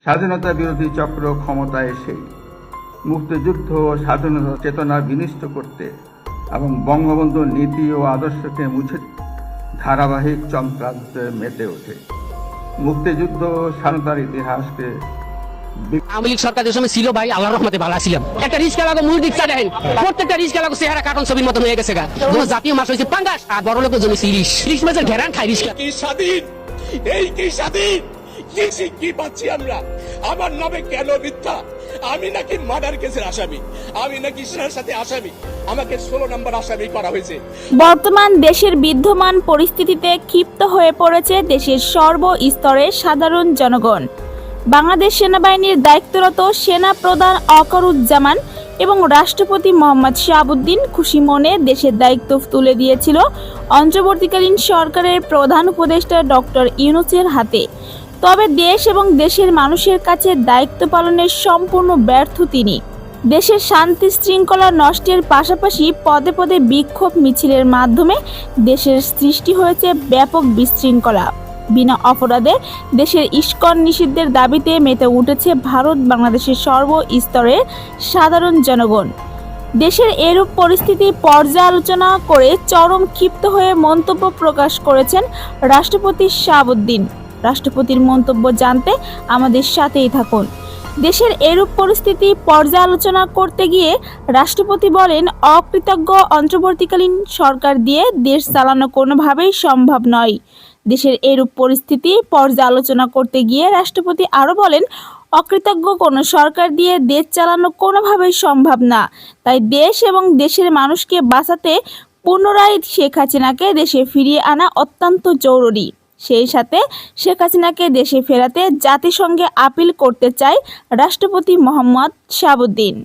স্বাধীনতা বিরোধী চক্র ক্ষমতায় এসে মুক্তিযুদ্ধ ও স্বাধীনতা চেতনা বিনষ্ট করতে এবং বঙ্গবন্ধুর নীতি ও আদর্শকে মুছে ধারাবাহিক চক্রান্তে মেতে ওঠে। মুক্তিযুদ্ধ ও স্বাধীনতার ইতিহাসকে আওয়ামী লীগ সরকার যে সময় ছিল ভাই, আল্লাহর রহমতে ভালো ছিলাম। একটা রিস্কা লাগো মূল রিক্সা দেন, প্রত্যেকটা রিস্কা লাগো চেহারা কার্টুন ছবির মতন হয়ে গেছে গা। কোনো জাতীয় মাছ হয়েছে পাঙ্গাস, আর বড় লোকের জমি ইলিশ মাছের ঘেরান খাই রিস্কা। কি স্বাধীন, এই কি স্বাধীন, কি পাচ্ছি আমরা? আমার নামে কেন মিথ্যা? আমি নাকি মার্ডার কেসের আসামি, আমি নাকি সেনার সাথে আসামি, আমাকে 16 নম্বর আসামি করা হয়েছে। বর্তমান দেশের বিদ্যমান পরিস্থিতিতে ক্ষিপ্ত হয়ে পড়েছে দেশের সর্বস্তরের সাধারণ জনগণ। বাংলাদেশ সেনাবাহিনীর দায়িত্বরত সেনা প্রধান ওয়াকারুজ্জামান এবং রাষ্ট্রপতি মোহাম্মদ শাহাবুদ্দিন খুশি মনে দেশের দায়িত্ব তুলে দিয়েছিল অন্তর্বর্তীকালীন সরকারের প্রধান উপদেষ্টা ডক্টর ইউনূসের হাতে। তবে দেশ এবং দেশের মানুষের কাছে দায়িত্ব পালনের সম্পূর্ণ ব্যর্থ তিনি। দেশের শান্তি শৃঙ্খলা নষ্টের পাশাপাশি পদে পদে বিক্ষোভ মিছিলের মাধ্যমে দেশের সৃষ্টি হয়েছে ব্যাপক বিশৃঙ্খলা। বিনা অপরাধে দেশের ইস্কন নিষিদ্ধের দাবিতে মেতে উঠেছে ভারত বাংলাদেশের সর্বস্তরের সাধারণ জনগণ। দেশের এরূপ পরিস্থিতি পর্যালোচনা করে চরম ক্ষিপ্ত হয়ে মন্তব্য প্রকাশ করেছেন রাষ্ট্রপতি শাহাবুদ্দিন। রাষ্ট্রপতির মন্তব্য জানতে আমাদের সাথেই থাকুন। দেশের এরূপ পরিস্থিতি পর্যালোচনা করতে গিয়ে রাষ্ট্রপতি বলেন, অকৃতজ্ঞ অন্তর্বর্তীকালীন সরকার দিয়ে দেশ চালানো কোনোভাবেই সম্ভব নয়। দেশের এরূপ পরিস্থিতি পর্যালোচনা করতে গিয়ে রাষ্ট্রপতি আরও বলেন, অকৃতজ্ঞ কোনো সরকার দিয়ে দেশ চালানো কোনোভাবেই সম্ভব না। তাই দেশ এবং দেশের মানুষকে বাঁচাতে পুনরায় শেখ হাসিনাকে দেশে ফিরিয়ে আনা অত্যন্ত জরুরি। সেই সাথে শেখ হাসিনাকে দেশে ফেরাতে জাতিসংঘে আপিল করতে চায় রাষ্ট্রপতি মোহাম্মদ শাহাবুদ্দিন।